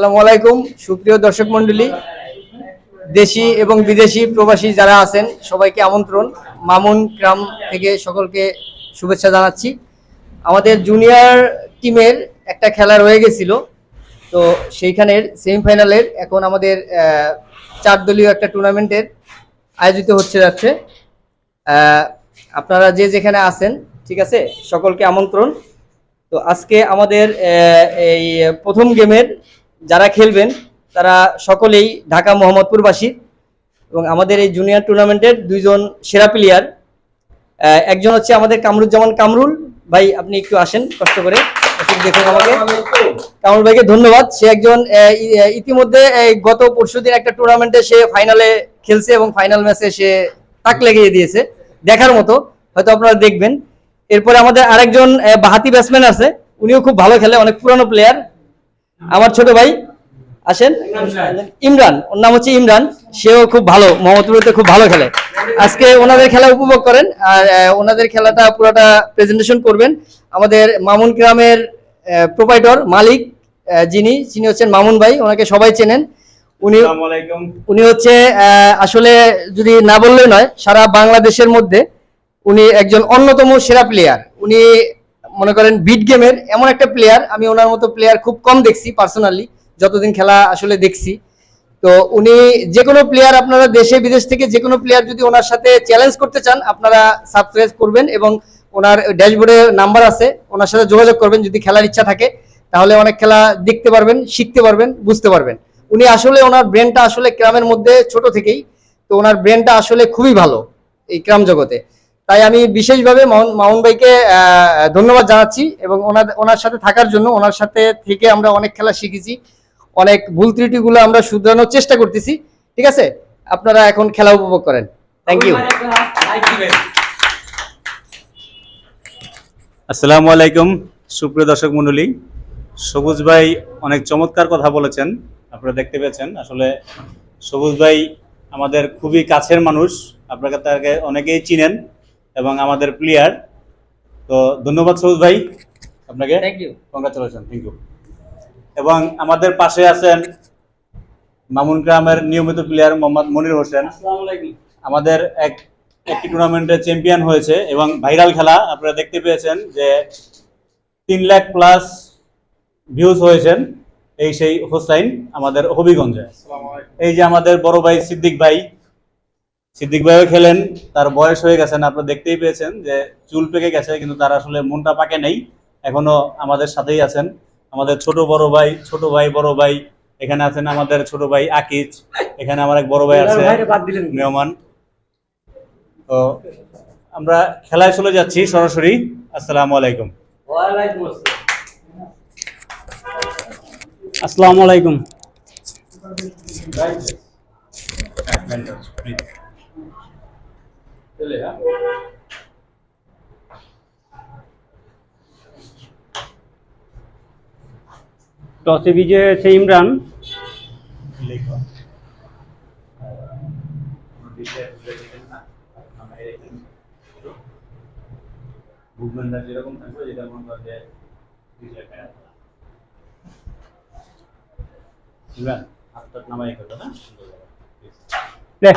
আসসালামু আলাইকুম সুপ্রিয় দর্শক মণ্ডলী, দেশি এবং বিদেশি প্রবাসী যারা আছেন সবাইকে আমন্ত্রণ। মামুন গ্রাম থেকে সকলকে শুভেচ্ছা জানাচ্ছি। আমাদের জুনিয়র টিমের একটা খেলা রয়ে গেছিল, তো সেইখানের সেমিফাইনালের এখন আমাদের 4 দলীয় একটা টুর্নামেন্টের আয়োজিত হচ্ছে যাচ্ছে। আপনারা যে যেখানে আছেন, ঠিক আছে, সকলকে আমন্ত্রণ। তো আজকে আমাদের এই প্রথম গেমের যারা খেলবেন তারা সকলেই ঢাকা মোহাম্মদপুরবাসী এবং আমাদের এই জুনিয়র টুর্নামেন্টের দুইজন সেরা প্লেয়ার। একজন হচ্ছে আমাদের কামরুজ্জামান কামরুল ভাই, আপনি একটু আসেন কষ্ট করে দেখুন আমাকে। কামরুল ভাইকে ধন্যবাদ। সে একজন ইতিমধ্যে গত পরশুদিন একটা টুর্নামেন্টে সে ফাইনালে খেলছে এবং ফাইনাল ম্যাচে সে তাক লাগিয়ে দিয়েছে, দেখার মতো, হয়তো আপনারা দেখবেন। এরপরে আমাদের আরেকজন বাহাতি ব্যাটসম্যান আছে, উনিও খুব ভালো খেলে, অনেক পুরানো প্লেয়ার, আমার ছোট ভাই। আসেন, ইমরান, ওর নাম হচ্ছে ইমরান, সেও খুব ভালো, মোহাম্মদপুরে খুব ভালো খেলে। আজকে ওনাদের খেলা উপভোগ করেন আর ওনাদের খেলাটা পুরোটা প্রেজেন্টেশন করবেন আমাদের মামুন গ্রামের প্রোপাইটর মালিক, যিনি হচ্ছেন মামুন ভাই, ওনাকে সবাই চেনেন। উনি হচ্ছে আসলে যদি না বললেই নয়, সারা বাংলাদেশের মধ্যে উনি একজন অন্যতম সেরা প্লেয়ার। উনি মনে করেন বিট গেমের এমন একটা প্লেয়ার, আমি ওনার মতো প্লেয়ার খুব কম দেখছি পার্সোনালি, যতদিন খেলা আসলে দেখছি। তো উনি যে কোনো প্লেয়ার, আপনারা দেশে বিদেশ থেকে যে কোনো প্লেয়ার যদি ওনার সাথে চ্যালেঞ্জ করতে চান, আপনারা সাবস্ক্রাইব করবেন এবং ওনার ড্যাশবোর্ডে নাম্বার আছে, ওনার সাথে যোগাযোগ করবেন। যদি খেলার ইচ্ছা থাকে তাহলে অনেক খেলা দেখতে পারবেন, শিখতে পারবেন, বুঝতে পারবেন। উনি আসলে ওনার ব্রেনটা আসলে ক্রামের মধ্যে ছোট থেকেই, তো ওনার ব্রেনটা আসলে খুবই ভালো এই ক্রাম জগতে। তাই আমি বিশেষভাবে মামুন ভাইকে ধন্যবাদ জানাচ্ছি এবং ওনার সাথে থাকার জন্য। ওনার সাথে থেকে আমরা অনেক খেলা শিখেছি, অনেক ভুল ত্রুটিগুলো আমরা শুধরানোর চেষ্টা করতেছি। ঠিক আছে, আপনারা এখন খেলা উপভোগ করেন। Thank you. আসসালামু আলাইকুম সুপ্রিয় দর্শক মণ্ডলী, সবুজ ভাই অনেক চমৎকার কথা বলেছেন, আপনারা দেখতে পেয়েছেন। আসলে সবুজ ভাই আমাদের খুবই কাছের মানুষ, আপনাকে তাকে অনেকেই চিনেন এবং আমাদের প্লেয়ার। তো ধন্যবাদ সবুজ ভাই আপনাকে, thank you, congratulation, thank you. এবং আমাদের পাশে আছেন মামুন গ্রামের নিয়মিত প্লেয়ার মোহাম্মদ মনির হোসেন। আমাদের একটি টুর্নামেন্টে চ্যাম্পিয়ন হয়েছে এবং ভাইরাল খেলা আপনারা দেখতে পেয়েছেন যে 3 লাখ প্লাস ভিউজ হয়েছেন। এই সেই হোসাইন আমাদের হবিগঞ্জে। এই যে আমাদের বড় ভাই সিদ্দিক ভাইও খেলেন, তার বয়স হয়ে গেছেন, আপনারা দেখতেই পেয়েছেন যে চুল পেকে গেছে, কিন্তু তার আসলে মনটা পাকে নেই, এখনো আমাদের সাথেই আছেন। আমাদের ছোট ভাই বড় ভাই এখানে আছেন, আমাদের ছোট ভাই আকিজ, এখানে আমার এক বড় ভাই আছে মেহমান। তো আমরা খেলায় চলে যাচ্ছি সরাসরি। আসসালামু আলাইকুম। আসসালামু আলাইকুম। টসে বিজয় হয়েছে ইমরান। যেরকম থাকবে, যেটা মনে করেন যে ইমরান হাতটা নামাই করবে না, প্লে।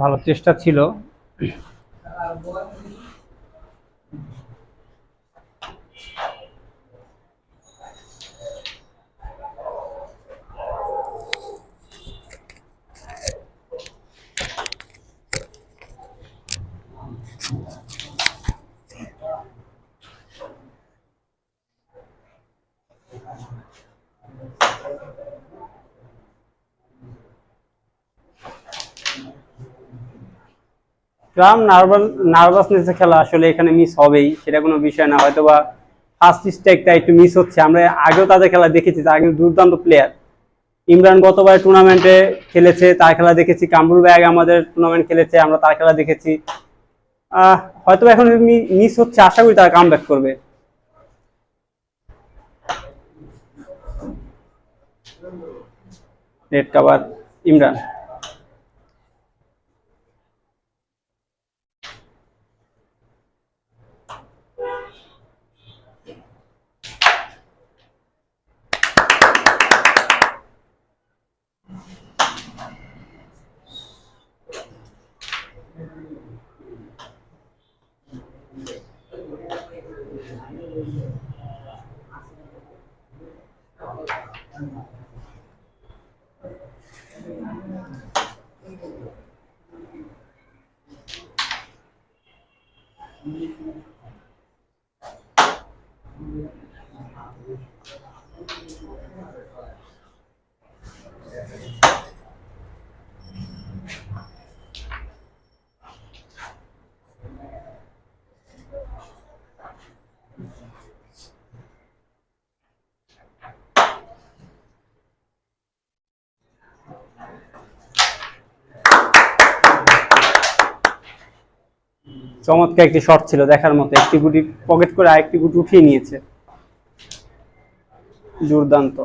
ভালো চেষ্টা ছিল। গ্রাম নার্ভাসনেসে খেলা, আসলে এখানে মিস হবেই, সেটা কোনো বিষয় না। হয়তো বা ফার্স্ট স্ট্রাইকটা একটু মিস হচ্ছে। আমরা আগেও তাদের খেলা দেখেছি, তারা কিন্তু দুর্দান্ত প্লেয়ার। ইমরান গতবার টুর্নামেন্টে খেলেছে, তার খেলা দেখেছি। কামরুল ভাই আগে আমাদের টুর্নামেন্ট খেলেছে, আমরা তার খেলা দেখেছি। হয়তো এখন মিস হচ্ছে, আশা করি তারা কাম ব্যাক করবে। Red cover Imran. চমৎকার একটি শট ছিল, দেখার মতো। একটি গুটি পকেট করে আরেকটি গুটি উঠিয়ে নিয়েছে, দুর্দান্ত।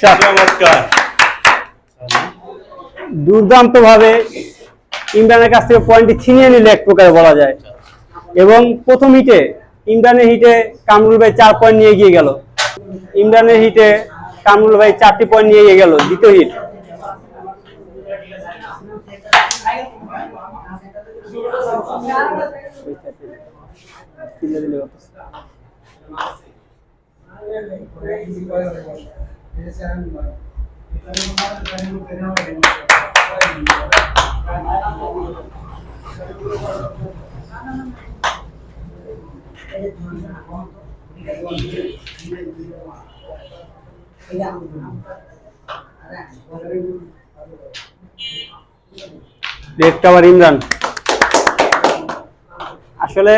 চমৎকার। দুর্দান্ত ভাবে ইমরানের কাছ থেকে পয়েন্টটি ছিনিয়ে নিলে এক প্রকার বলা যায়। এবং প্রথম হিটে ইমরানের হিটে কামরুল ভাই 4 পয়েন্ট নিয়ে গিয়ে গেল। ইমরানের হিটে কামরুল ভাই 4টি পয়েন্ট নিয়ে গিয়ে গেল দ্বিতীয় হিট। Red cover Imran. আসলে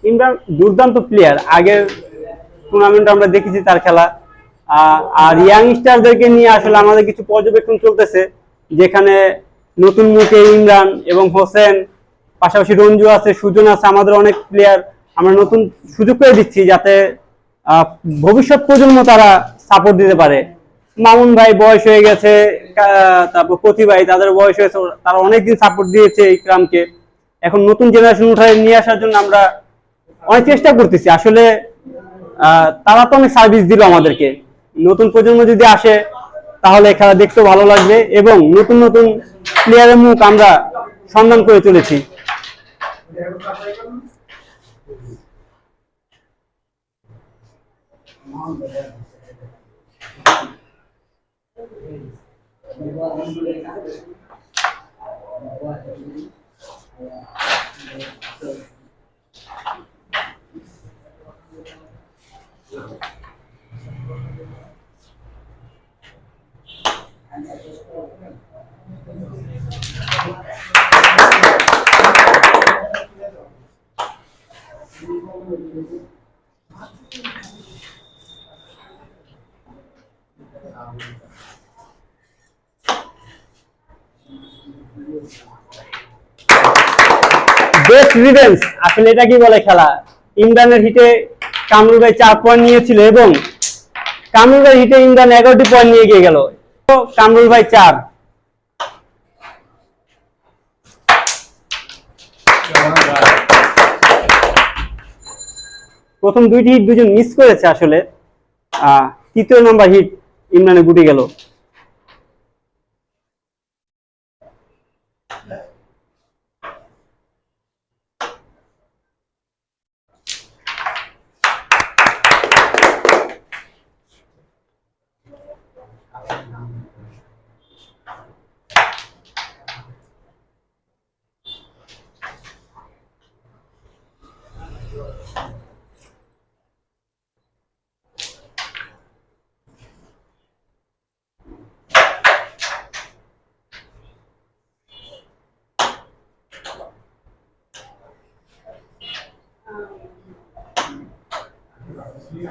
ইমরান দুর্দান্ত প্লেয়ার, আগের টুর্নামেন্টে আমরা দেখেছি তার খেলা। আর ইয়াংস্টারদেরকে নিয়ে আসলে আমাদের কিছু পর্যবেক্ষণ চলতেছে, যেখানে নতুন মুখে ইমরান এবং হোসেন, পাশাপাশি রঞ্জু আছে, সুজন আছে, আমাদের অনেক প্লেয়ার আমরা নতুন সুযোগ করে দিচ্ছি, যাতে ভবিষ্যৎ প্রজন্ম তারা সাপোর্ট দিতে পারে। মামুন ভাই বয়স হয়ে গেছে, তারপর প্রতি ভাই তাদের বয়স হয়েছে, তারা অনেকদিন সাপোর্ট দিয়েছে ইকরামকে। এখন নতুন জেনারেশন উঠায় নিয়ে আসার জন্য আমরা অনেক চেষ্টা করতেছি। আসলে তারা তো অনেক সার্ভিস দিল আমাদেরকে। নতুন প্রজন্ম যদি আসে তাহলে খেলা দেখতেও ভালো লাগবে, এবং নতুন নতুন প্লেয়ারের মুখ আমরা সন্ধান করে চলেছি। বেস্ট রিভেঞ্জ, আসলে এটা কি বলে খেলা। ইমরানের হিটে কামরুল ভাই 4 পয়েন্ট নিয়েছিল, এবং কামরুল ভাই হিটে ইমরান 11টি পয়েন্ট নিয়ে গিয়ে গেল। কামরুল ভাই 4। প্রথম দুইটি হিট দুজন মিস করেছে আসলে। তৃতীয় নম্বর হিট ইমরানে গুটি গেল। রেড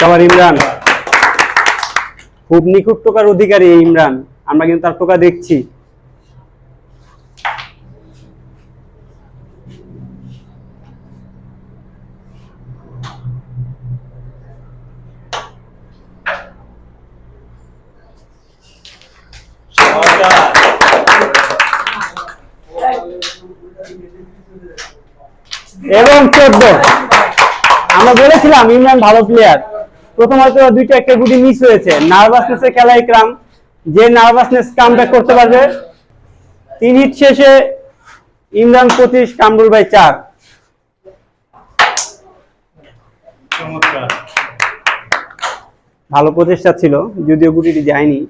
কাভার ইমরান, খুব নিখুঁত টোকার অধিকারী এই ইমরান, আমরা কিন্তু তার টোকা দেখছি। এবং 14, আমরা বলেছিলাম ইমরান ভালো প্লেয়ার। প্রথম হয়তো দুইটা একটা গুটি মিস হয়েছে, নার্ভাসনেসের খেলা ইকরাম, যে নার্ভাসনেস কামব্যাক করতে পারবে। 3 হিট শেষে ইমরান 25, কামরুল ভাই 4। ভালো প্রচেষ্টা ছিল, যদিও গুটিটি যায়নি।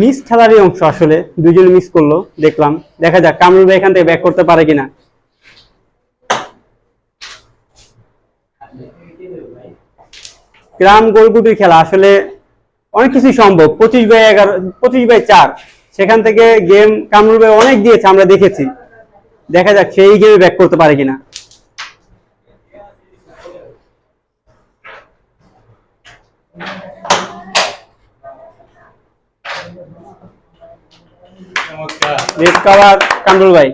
মিস খেলারই অংশ, আসলে দুজন মিস করলো দেখলাম। দেখা যাক কামরুল ভাই এখান থেকে ব্যাক করতে পারে কিনা। গ্রাম গোলগুটির খেলা আসলে অনেক কিছুই সম্ভব। 25/11, 25/4, সেখান থেকে গেম কামরুল ভাই অনেক দিয়েছে, আমরা দেখেছি। দেখা যাক সেই গেমে ব্যাক করতে পারে কিনা। রেড কাভার কামরুল ভাই।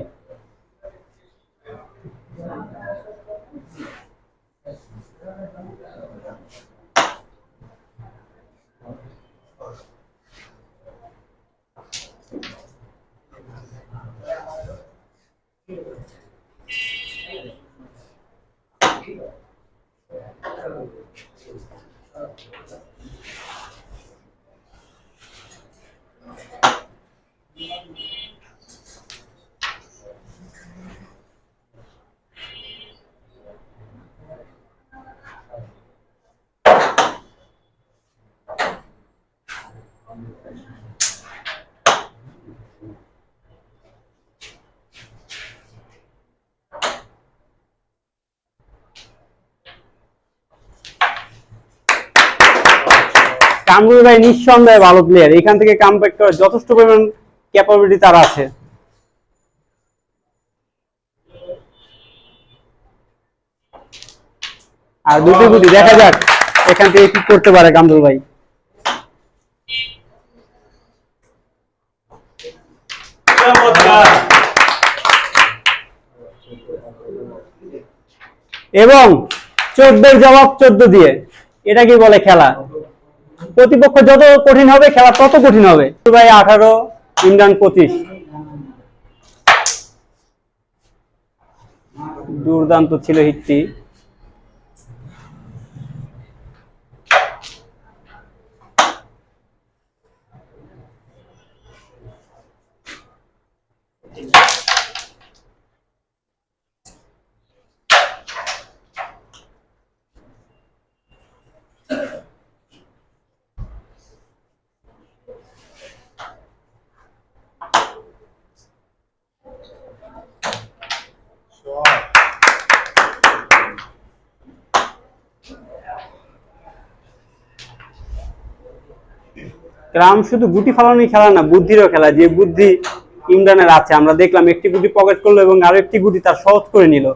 কামরুল ভাই নিঃসন্দেহে ভালো প্লেয়ার, এখান থেকে কামব্যাক করার যথেষ্ট পরিমাণ ক্যাপাবিলিটি তার আছে। আর দুটি গুটি দেখা যাক এখান থেকে কি করতে পারে কামরুল ভাই। এবং 14 জবাব 14 দিয়ে, এটা কি বলে খেলা? প্রতিপক্ষ যত কঠিন হবে খেলা তত কঠিন হবে। ভাই 18, ইমরান 25। দুর্দান্ত ছিল হিটটি। গ্রাম শুধু গুটি ফালানোই খেলা না, বুদ্ধিরও খেলা। যে বুদ্ধি ইমরানের আছে, আমরা দেখলাম একটি গুটি পকেট করলো এবং আরো একটি গুটি তার সহজ করে নিল।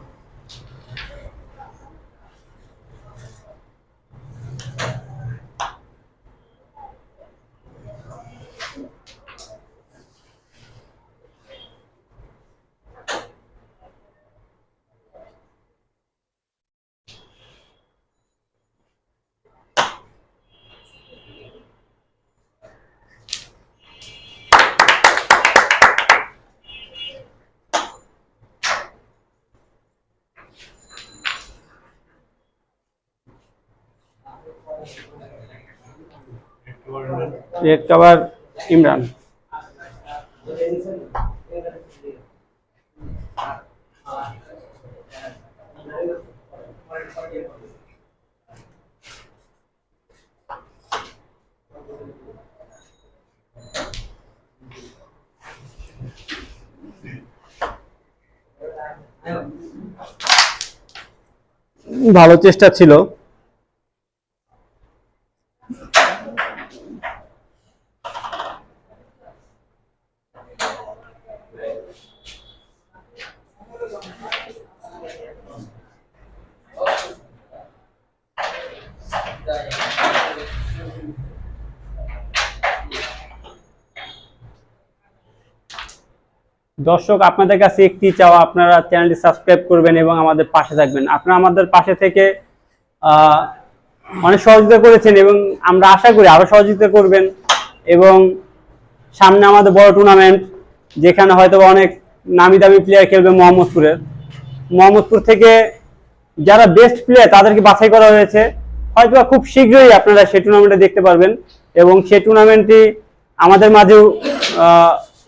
Red cover Imran. ভালো চেষ্টা ছিল। দর্শক, আপনাদের কাছে একটি চাওয়া, আপনারা চ্যানেলটি সাবস্ক্রাইব করবেন এবং আমাদের পাশে থাকবেন। আপনারা আমাদের পাশে থেকে অনেক সহযোগিতা করেছেন এবং আমরা আশা করি আরো সহযোগিতা করবেন। এবং সামনে আমাদের বড় টুর্নামেন্ট, যেখানে হয়তো অনেক নামি দামি প্লেয়ার খেলবে মোহাম্মদপুর থেকে যারা বেস্ট প্লেয়ার তাদেরকে বাছাই করা হয়েছে। হয়তো খুব শীঘ্রই আপনারা সেই টুর্নামেন্টে দেখতে পারবেন এবং সেই টুর্নামেন্টটি আমাদের মাঝে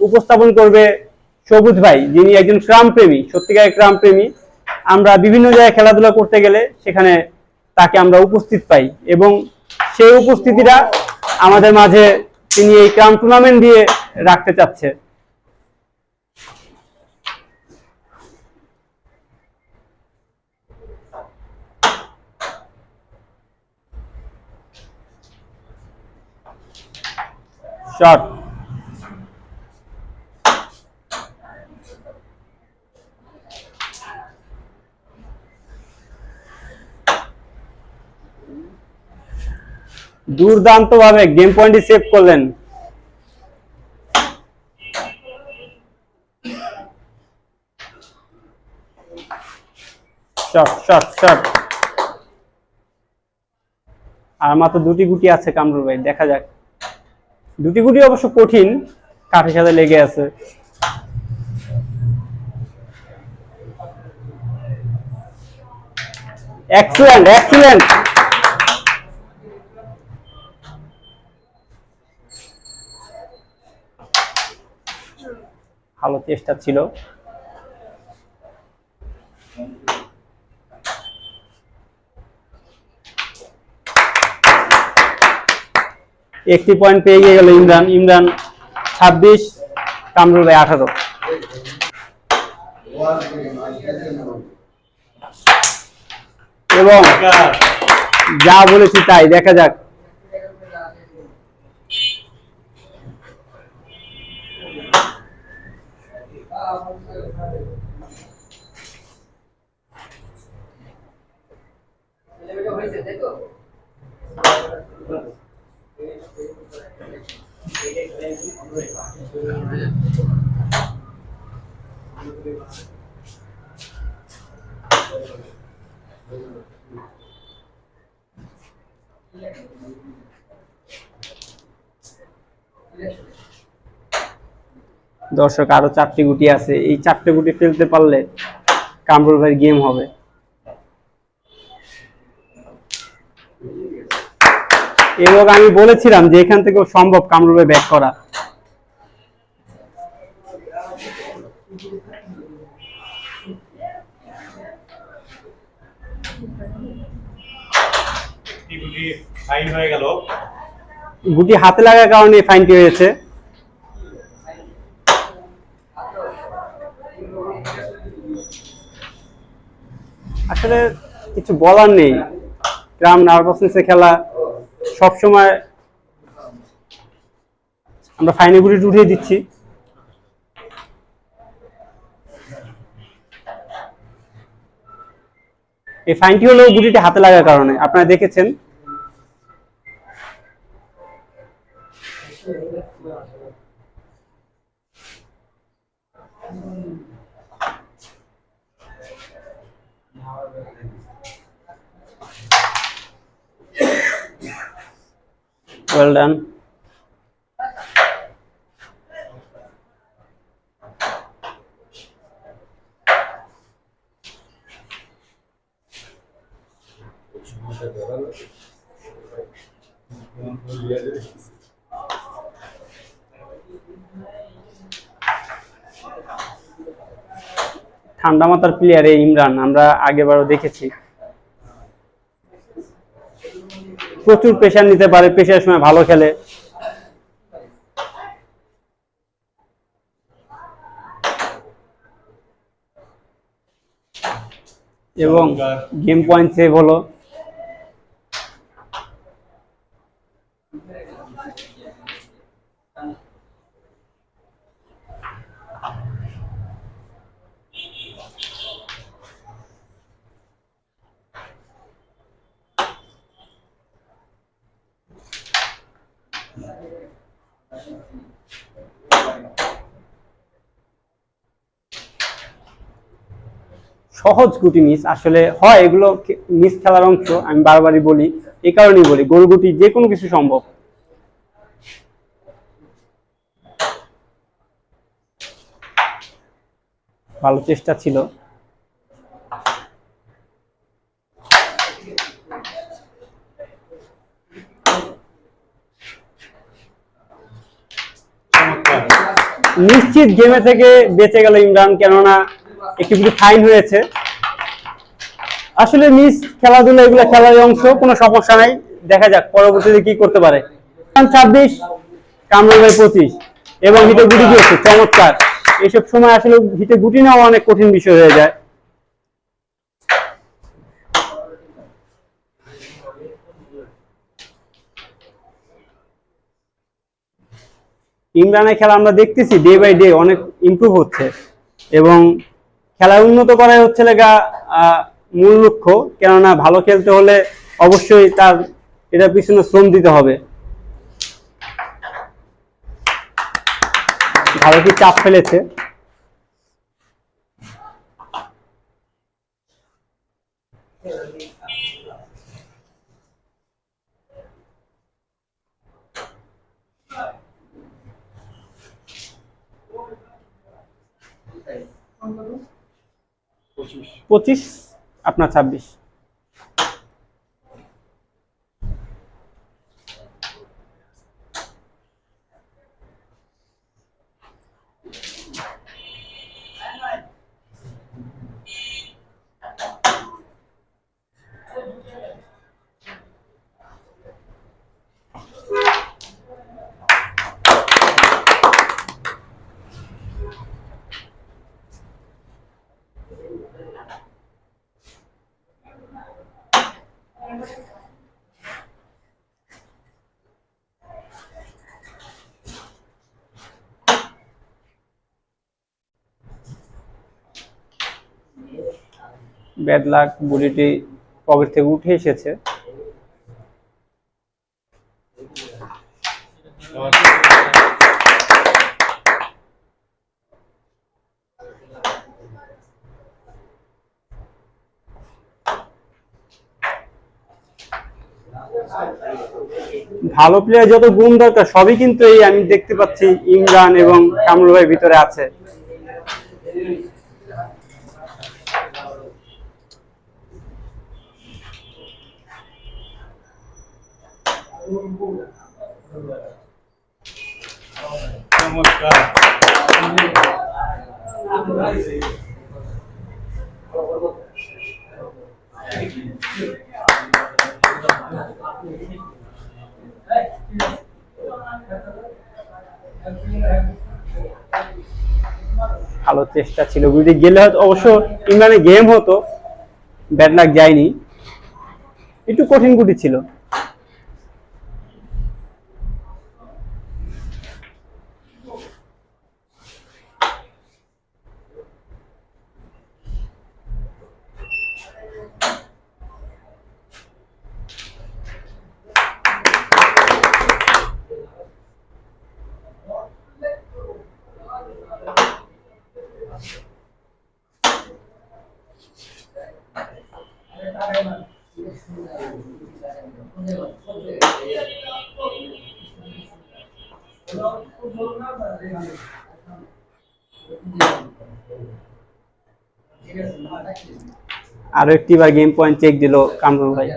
উপস্থাপন করবে সবুজ ভাই, যিনি একজন ক্রামপ্রেমী, সত্যিকারের ক্রামপ্রেমী। আমরা বিভিন্ন জায়গায় খেলাধুলা করতে গেলে সেখানে তাকে আমরা উপস্থিত পাই এবং সেই উপস্থিতিটা আমাদের মাঝে তিনি এই ক্রাম টুর্নামেন্ট দিয়ে রাখতে চাচ্ছে। শট, দুর্দান্ত ভাবে গেম পয়েন্টটি সেভ করলেন। Shot shot shot. আর মাত্র দুটি গুটি আছে কামরুল ভাই, দেখা যাক। দুটি গুটি অবশ্য কঠিন, কাঠের সাথে লেগে আছে। Excellent excellent. ভালো চেষ্টা ছিল। একটি পয়েন্ট পেয়ে গেল ইমরান 26, কামরুল ভাই 18। এবং যা বলেছি তাই, দেখা যাক। দর্শক, আরো 4টি গুটি আছে। এই 4টে গুটি ফেলতে পারলে কামরুল ভাইয়ের গেম হবে। এবং আমি বলেছিলাম যে এখান থেকেও সম্ভব কামরুল ভাই ব্যাক করা। গুটি হাতে লাগার কারণে ফাইনটি হয়েছে। আসলে কিছু বলার নেই, গ্রাম নার্ভাসনেসে খেলা। সবসময় আমরা ফাইনে গুটি উঠিয়ে দিচ্ছি। এই ফাইনটি হলো গুটিটি হাতে লাগার কারণে, আপনারা দেখেছেন। Well done. ঠান্ডা মাথার প্লেয়ার এই ইমরান, আমরা আগেবারও দেখেছি। প্রচুর প্রেশার নিতে পারে, প্রেশারের সময় ভালো খেলে। এবং গেম পয়েন্ট সেভ হলো। সহজ গুটি মিস আসলে হয়, এগুলো মিস খেলার অংশ, আমি বারবারই বলি, এই কারণেই বলি গোল গুটি যে কোনো কিছু সম্ভব। ভালো চেষ্টা ছিল। নিশ্চিত গেমে থেকে বেঁচে গেল ইমরান, কেননা একটু ফাইন হয়েছে। আসলে মিস খেলাধুলা এগুলো খেলার অংশ, কোনো সমস্যা নাই, দেখা যাক পরবর্তীতে কি করতে পারে। 26 কামরুল ভাই 25 এবং হিটে গুটি দিয়েছে, চমৎকার। এইসব সময় আসলে হিটে গুটি নেওয়া অনেক কঠিন বিষয় হয়ে যায়। ইমরানের খেলা আমরা দেখতেছি ডে বাই ডে অনেক ইমপ্রুভ হচ্ছে, এবং খেলা উন্নত করাই হচ্ছে লেগা মূল লক্ষ্য। কেননা ভালো খেলতে হলে অবশ্যই তার এটার পিছনে শ্রম দিতে হবে। ভালো কি চাপ ফেলেছে। পঁচিশ আপনার 26। ব্যাড লাক, বুড়িটি পকেট থেকে উঠে এসেছে। ভালো প্লেয়ার যত গুণ দরকার সবই কিন্তু এই আমি দেখতে পাচ্ছি ইমরান এবং কামরুল ভাইয়ের ভিতরে আছে। ভালো চেষ্টা ছিল, গুটি গেলে হয়তো অবশ্য ইমরানের গেম হতো, ব্যাড লাক যায়নি, একটু কঠিন গুটি ছিল। আরো একটি বার গেম পয়েন্ট চেক দিল কামরুল ভাই।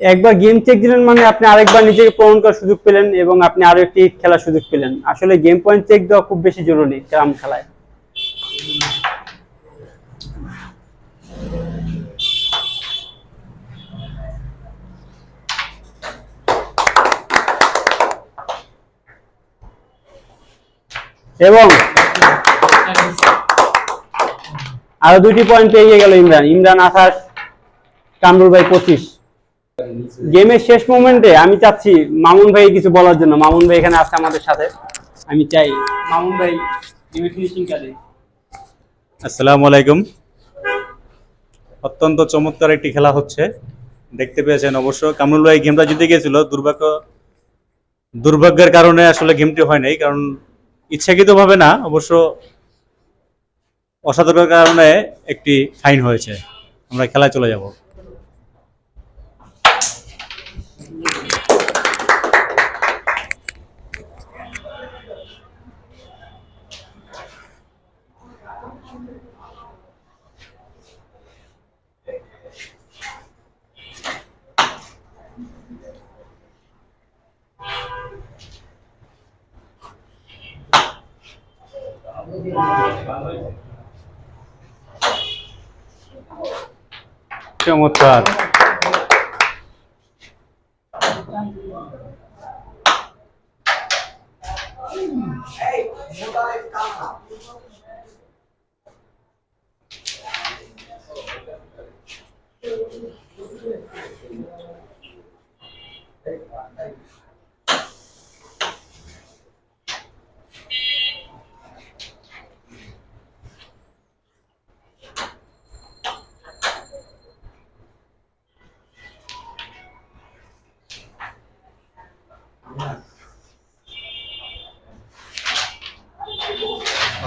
একবার গেম চেক দিলেন মানে আপনি আরেকবার নিজেকে প্রমাণ করার সুযোগ পেলেন এবং আপনি আরো একটি খেলার সুযোগ পেলেন। আসলে গেম পয়েন্ট চেক দেওয়া খুব বেশি জরুরি ক্যারাম খেলায়। এবং আরো 2টি পয়েন্ট পেয়ে গেল ইমরান। ইমরান 28, কামরুল ভাই 25। গেমের শেষ মোমেন্টে আমি চাচ্ছি মামুন ভাই কিছু বলার জন্য। মামুন ভাই এখানে আছে আমাদের সাথে, আমি চাই মামুন ভাই গেমের ফিনিশিংটা দেয়। আসসালামু আলাইকুম। অত্যন্ত চমৎকার একটি খেলা হচ্ছে, দেখতে পেয়েছেন অবশ্য। কামরুল ভাই গেমটা জিতে গিয়েছিল, দুর্ভাগ্যের কারণে আসলে গেমটি হয় নাই, কারণ ইচ্ছাকৃতভাবে না, অবশ্য অসতর্কের কারণে একটি ফাইন হয়েছে। আমরা খেলায় চলে যাব। চমৎকার।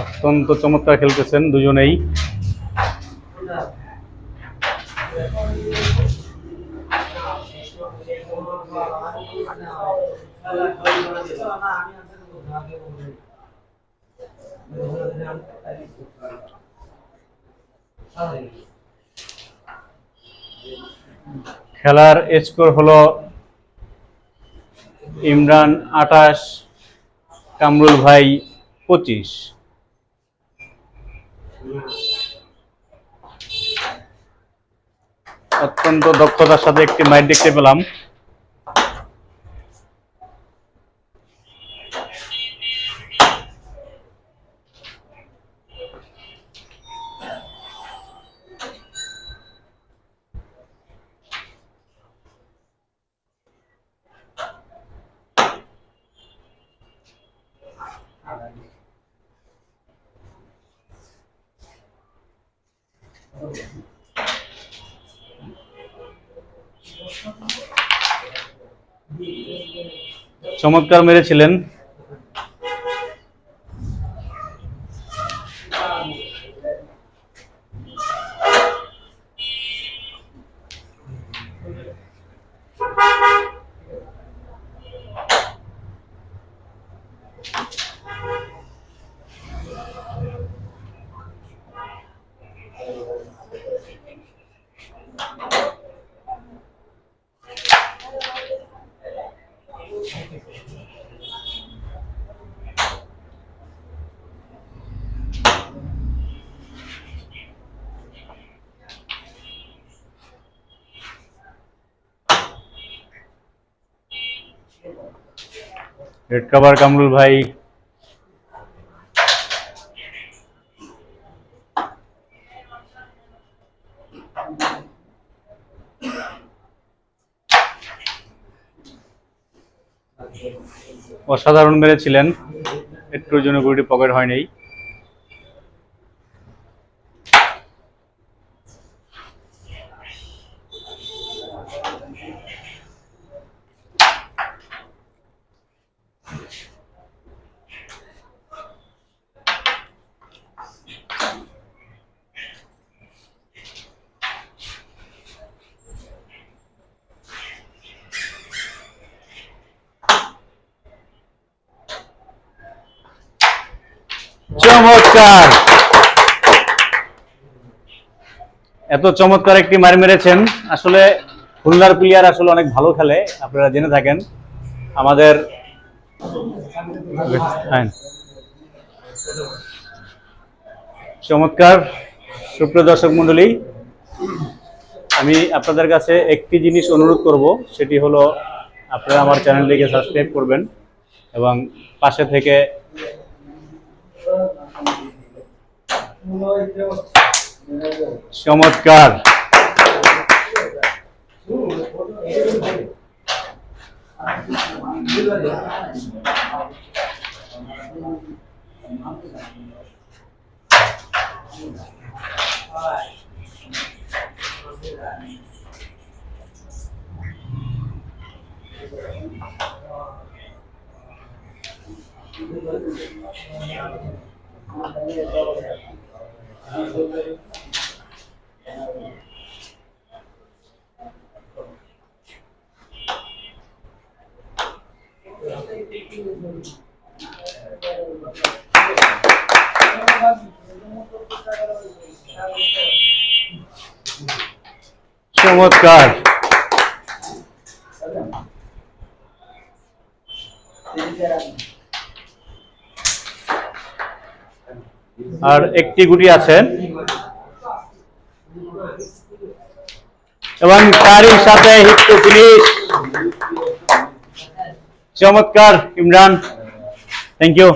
অত্যন্ত চমৎকার খেলতেছেন দুজনেই। খেলার স্কোর হলো ইমরান 28, কামরুল ভাই 25। অত্যন্ত দক্ষতার সাথে একটি ম্যাচ দেখতে পেলাম। চমৎকার মেরেছিলেন। রেড কাভার কামরুল ভাই। অসাধারণ মেরেছিলেন, একটুর জন্য গুলিটি পকেট হয়নি। চমৎকার, এত চমৎকার একটি মার মেরেছেন। আসলে খুলনার প্লেয়ার আসলে অনেক ভালো খেলে, আপনারা জেনে থাকেন। আমাদের চমৎকার। সুপ্রিয় দর্শক মণ্ডলী, আমি আপনাদের কাছে একটি জিনিস অনুরোধ করব, সেটি হলো আপনারা আমার চ্যানেলটিকে সাবস্ক্রাইব করবেন এবং পাশে থেকে চমৎকার। চমৎকার। আর একটি গুটি আছেন এবং তারই সাথে হিট টু ফিনিশ। চমৎকার ইমরান, থ্যাংক ইউ।